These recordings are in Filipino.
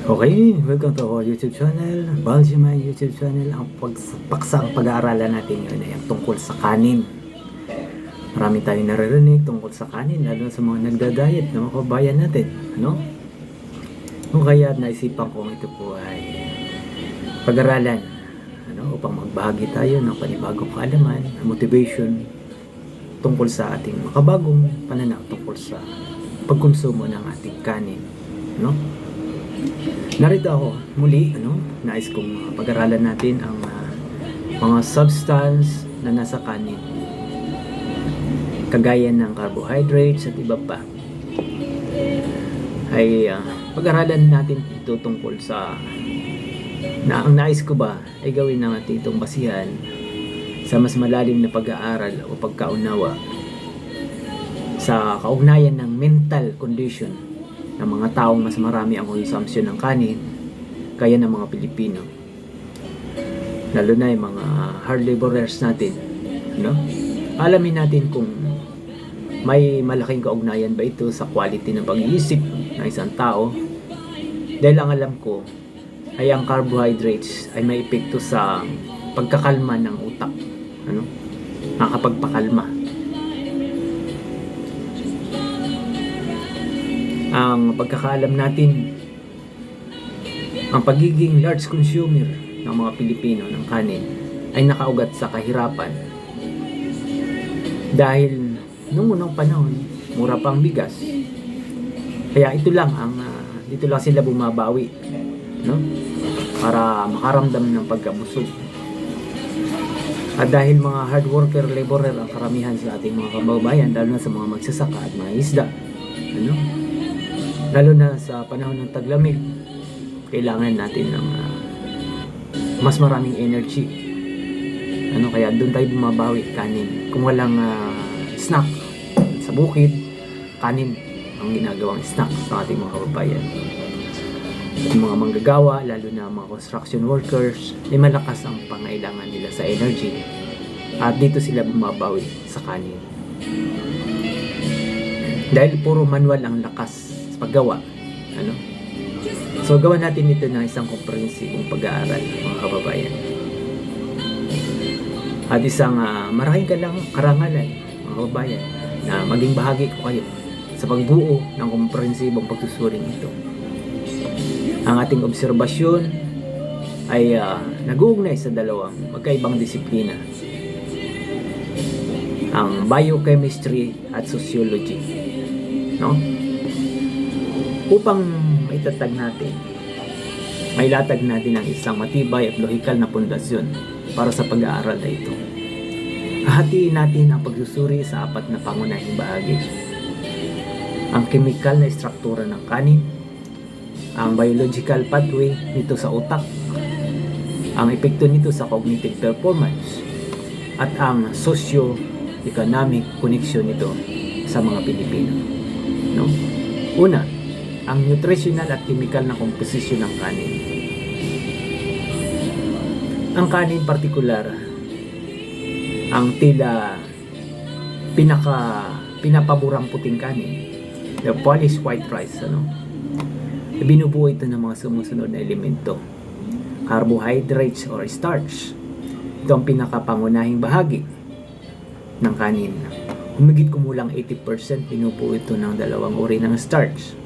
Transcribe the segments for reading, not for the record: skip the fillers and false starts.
Okay, welcome to our YouTube channel, Baljima YouTube channel. Ang paksang pag-aaralan natin ngayon ay ang tungkol sa kanin. Marami tayong naririnig tungkol sa kanin, lalo sa mga nagda-diet na mga kabayan natin, ano? Kung kaya naisipan kong ito po ay pag-aralan, ano, upang magbahagi tayo ng panibagong kaalaman, motivation tungkol sa ating makabagong pananaw tungkol sa pagkonsumo ng ating kanin, no? Narito ako muli, nais kong pag-aralan natin ang mga substance na nasa kanin, kagaya ng carbohydrates at iba pa. Ay pag-aralan natin ito tungkol sa ang nais ko ba ay gawin ng ating itong basihan sa mas malalim na pag-aaral o pagkaunawa sa kaugnayan ng mental condition ng mga taong mas marami ang consumption ng kanin kaya ng mga Pilipino, lalo na yung mga hard laborers natin, no? Alamin natin kung may malaking kaugnayan ba ito sa quality ng pag-iisip ng isang tao, dahil ang alam ko ay ang carbohydrates ay may epekto sa pagkakalma ng utak, nakakapagpakalma. Ang pagkakaalam natin, ang pagiging large consumer ng mga Pilipino ng kanin ay nakaugat sa kahirapan dahil noong unang panahon mura pang bigas, kaya dito lang sila bumabawi, no? Para makaramdam ng pagkabusog. At dahil mga hard worker, laborer ang karamihan sa ating mga kababayan, lalo na sa mga magsasaka at mga isda, lalo na sa panahon ng taglamig, kailangan natin ng mas maraming energy, kaya doon tayo bumabawi, kanin. Kung walang snack sa bukid, kanin ang ginagawang snack sa ating mga kababayan. Yung mga manggagawa, lalo na mga construction workers, ay malakas ang pangailangan nila sa energy, at dito sila bumabawi sa kanin dahil puro manual ang lakas paggawa, So gawa natin ito ng isang komprehensibong pag-aaral, mga kababayan, at isang malaking karangalan, mga kababayan, na maging bahagi ko kayo sa pagbuo ng komprehensibong pagsusuring ito. Ang ating obserbasyon ay nag-uugnay sa dalawang magkaibang disiplina, ang biochemistry at sociology, no? Upang maitatag natin, mailatag natin ang isang matibay at lohikal na pundasyon para sa pag-aaral na ito. Hahatiin natin ang pagsusuri sa apat na pangunahing bahagi: ang chemical na struktura ng kanin, ang biological pathway nito sa utak, ang epekto nito sa cognitive performance, at ang socio-economic connection nito sa mga Pilipino, no? Una, ang nutritional at chemical na komposisyon ng kanin. Ang kanin partikular, ang tila pinapaborang puting kanin, the polished white rice, binubuo ito ng mga sumusunod na elemento: carbohydrates or starch. Ito ang pinakapangunahing bahagi ng kanin. Humigit kumulang 80% binubuo ito ng dalawang uri ng starch.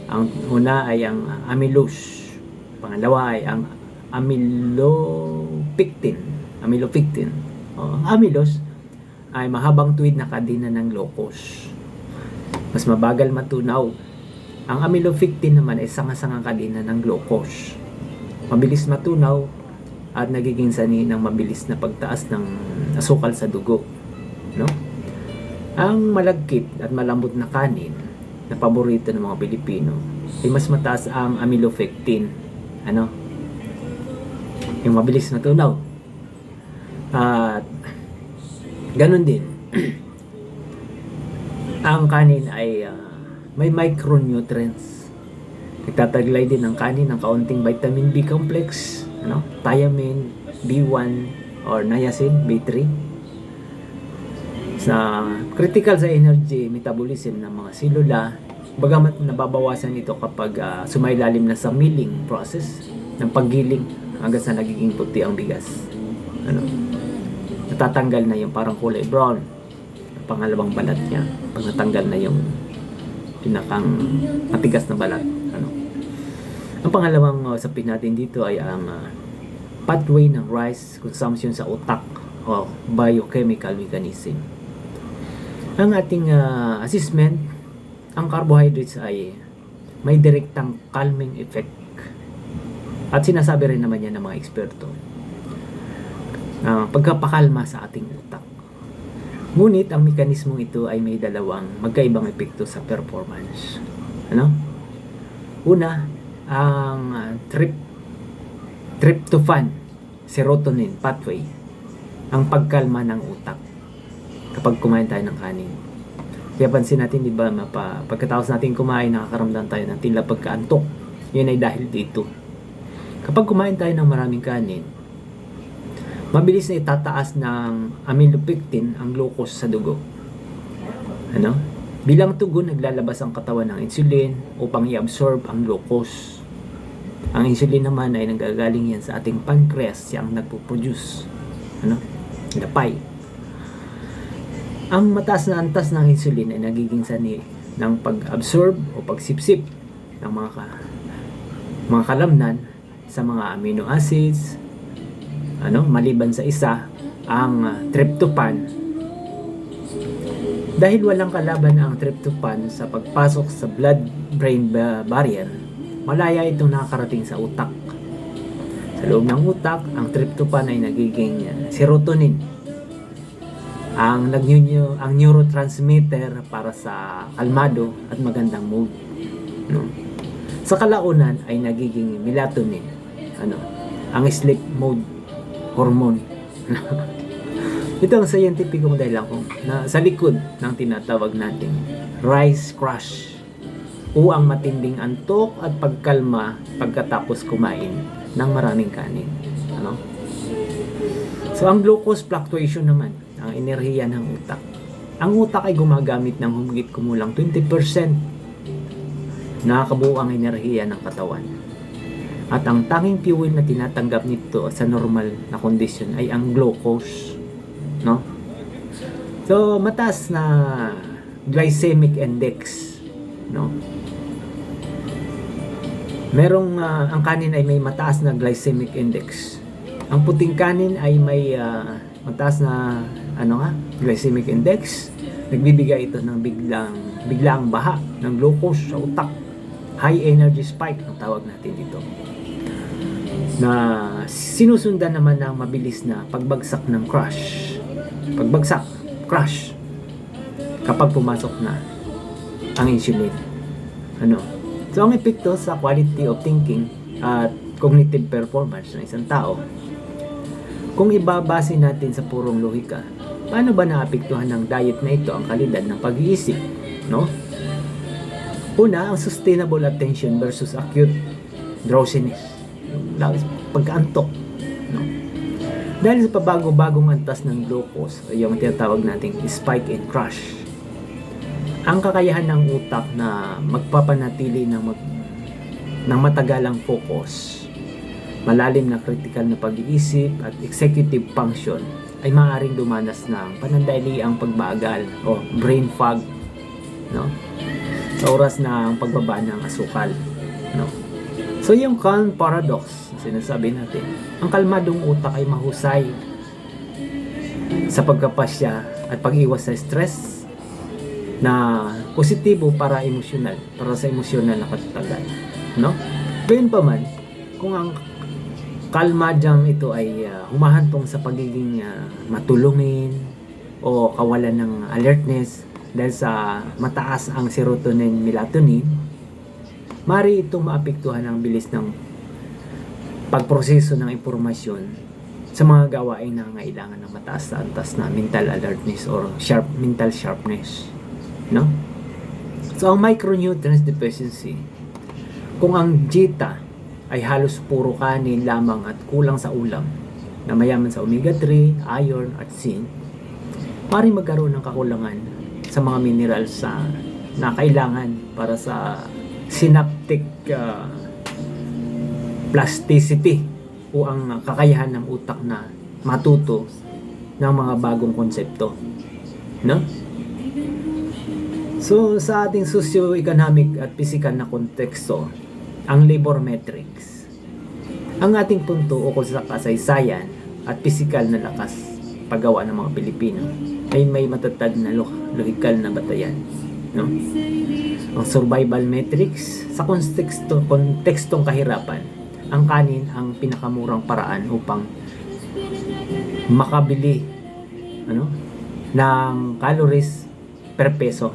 Ang una ay ang amylose, pangalawa ay ang amylopectin. Ang amylose ay mahabang tuwid na kadena ng glucose, mas mabagal matunaw. Ang amylopectin naman ay sanga-sangang kadena ng glucose, mabilis matunaw at nagiging sanhi ng mabilis na pagtaas ng asukal sa dugo, no? Ang malagkit at malambot na kanin na paborito ng mga Pilipino ay mas mataas ang amylopectin, yung mabilis na tunaw. At ganun din ang kanin ay may micronutrients. Nagtataglay din ang kanin ng kaunting vitamin B complex, thiamine, B1 or niacin, B3, sa critical sa energy metabolism ng mga selula Bagamat nababawasan ito kapag sumailalim na sa milling process ng paggiling hanggang sa nagiging puti ang bigas. Ano? Natatanggal na yung parang kulay brown, ang pangalawang balat niya. Pag natanggal na yung pinakang matigas na balat. Ano? Ang pangalawang usapin natin dito ay ang pathway ng rice consumption sa utak o biochemical mechanism. Ang ating assessment, ang carbohydrates ay may direktang calming effect. At sinasabi rin naman yan ng mga eksperto. Pagkapakalma sa ating utak. Ngunit ang mekanismong ito ay may dalawang magkaibang epekto sa performance. Ano? Una, ang tryptophan, serotonin pathway, ang pagkalma ng utak kapag kumain tayo ng kanin. Kaya pansin natin, di ba, pagkatapos natin kumain, nakakaramdam tayo ng tila pagkaantok. Yun ay dahil dito. Kapag kumain tayo ng maraming kanin, mabilis na itataas ng amylopectin ang glucose sa dugo. Ano? Bilang tugon, naglalabas ang katawan ng insulin upang i-absorb ang glucose. Ang insulin naman ay nanggagaling yan sa ating pancreas, siyang nagpo-produce. Ano? Lapay. Ang mataas na antas ng insulin ay nagiging sanhi ng pag-absorb o pagsipsip ng mga kalamnan sa mga amino acids, maliban sa isa, ang tryptophan. Dahil walang kalaban ang tryptophan sa pagpasok sa blood-brain barrier, malaya itong nakakarating sa utak. Sa loob ng utak, ang tryptophan ay nagiging serotonin, ang neurotransmitter para sa kalmado at magandang mood. No? Sa kalaunan ay nagiging melatonin, ang sleep mode hormone. Ito ang scientificong dahilan na sa likod ng tinatawag nating rice crash o ang matinding antok at pagkalma pagkatapos kumain ng maraming kanin. So ang glucose fluctuation naman, ang enerhiya ng utak. Ang utak ay gumagamit ng humigit kumulang 20% na kabuuang enerhiya ng katawan. At ang tanging fuel na tinatanggap nito sa normal na kondisyon ay ang glucose. No? So, mataas na glycemic index. No? Ang kanin ay may mataas na glycemic index. Ang puting kanin ay may mataas na glycemic index. Nagbibigay ito ng biglaang baha ng glucose sa utak. High energy spike ang tawag natin dito. Na sinusundan naman ng mabilis na pagbagsak ng crash. Crash. Kapag pumasok na ang insulin. So ang epekto sa quality of thinking at cognitive performance ng isang tao, kung ibabase natin sa purong lohika, paano ba naapektuhan ng diet na ito ang kalidad ng pag-iisip? No? Una, ang sustainable attention versus acute drowsiness. Pagkaantok. No? Dahil sa pabago-bagong antas ng glucose, yung tinatawag nating spike and crash, ang kakayahan ng utak na magpapanatili ng matagalang focus, malalim na critical na pag-iisip at executive function ay maaaring dumanas ng panandaliang pagbagal o brain fog, no? Sa oras ng pagbaba ng asukal, no? So yung calm paradox, sinasabi natin, ang kalmadong utak ay mahusay sa pagkapasya at pag-iwas sa stress na positibo para sa emosyonal na katatagan, no? Gayun pa man, kung ang kalmadyang ito ay humahantong sa pagiging matulungin o kawalan ng alertness dahil sa mataas ang serotonin, melatonin, maaari itong maapektuhan ang bilis ng pagproseso ng impormasyon sa mga gawain na kailangan ng mataas na antas na mental alertness or mental sharpness, no? So ang micronutrients deficiency, kung ang dieta ay halos puro kanin lamang at kulang sa ulam na mayaman sa omega-3, iron at zinc, maaaring magkaroon ng kakulangan sa mga minerals na kailangan para sa synaptic plasticity o ang kakayahan ng utak na matuto ng mga bagong konsepto, no? So sa ating socio-economic at physical na konteksto, ang labor metrics, ang ating punto ukol sa kasaysayan at physical na lakas paggawa ng mga Pilipino ay may matatag na lohikal na batayan, no? Ang survival metrics sa kontekstong kahirapan, ang kanin ang pinakamurang paraan upang makabili ng calories per peso.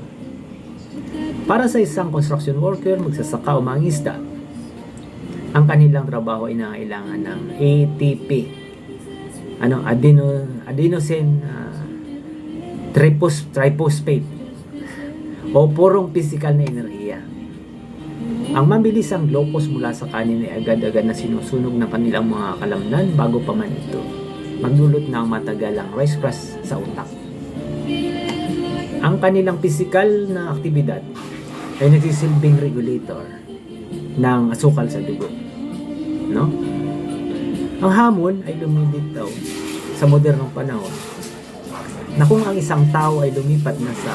Para sa isang construction worker, magsasaka o mangingisda, ang kanilang trabaho ay nangailangan ng ATP, adenosine triphosphate o purong physical na enerhiya. Ang mabilisang glucose mula sa kanin ay agad-agad na sinusunog ng kanilang mga kalamnan bago pa man ito magdulot ng matagalang rice crash sa utak. Ang kanilang physical na aktibidad ay nagsisilbing regulator ng asukal sa dugo, no? Ang hamon ay lumilitaw sa modernong panahon na kung ang isang tao ay lumipat na sa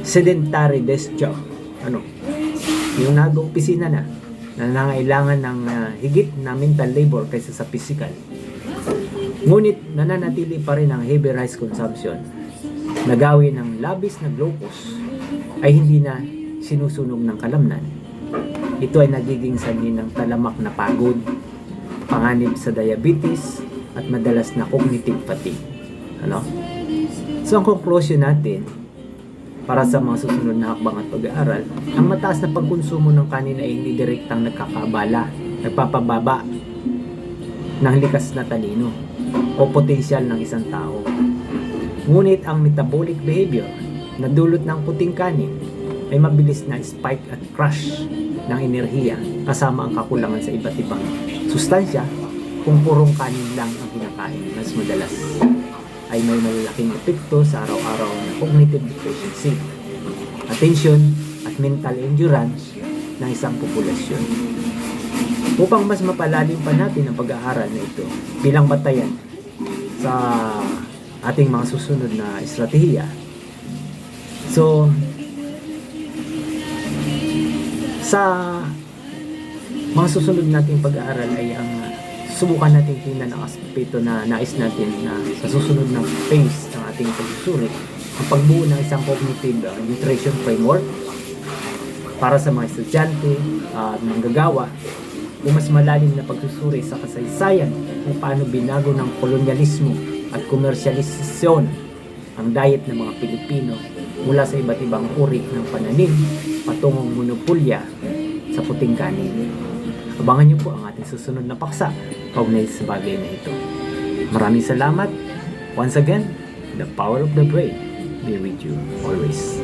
sedentary desk job, yung nag-opisina na nangailangan ng higit na mental labor kaysa sa physical, ngunit nananatili pa rin ang heavy rice consumption na gawin ng labis na glucose ay hindi na sinusunog ng kalamnan. Ito ay nagiging sanhi ng talamak na pagod, panganib sa diabetes at madalas na cognitive fatigue. So ang conclusion natin para sa mga susunod na hakbang at pag-aaral, ang mataas na pagkonsumo ng kanin ay hindi direktang nagpapababa ng likas na talino o potensyal ng isang tao. Ngunit ang metabolic behavior na dulot ng puting kanin ay mabilis na spike at crash ng enerhiya kasama ang kakulangan sa iba't ibang sustansya kung purong kanin lang ang kinakain. Mas madalas ay may malalaking epekto sa araw-araw na cognitive deficiency, attention at mental endurance ng isang populasyon. Upang mas mapalalim pa natin ang pag-aaral na ito bilang batayan sa ating mga susunod na estratehiya, so sa mga susunod nating pag-aaral ay ang subukan natin tingnan ang aspeto na nais natin na sa susunod na phase ng ating pagsusuri, ang pagbuo ng isang cognitive nutrition framework para sa mga estudyante at manggagawa o mas malalim na pagsusuri sa kasaysayan kung paano binago ng kolonyalismo at komersyalisasyon ang diet ng mga Pilipino mula sa iba't ibang uri ng pananim patungong monopolya sa puting kanin. Abangan niyo po ang ating susunod na paksa kaugnay sa bagay na ito. Maraming salamat. Once again, the power of the brain be with you always.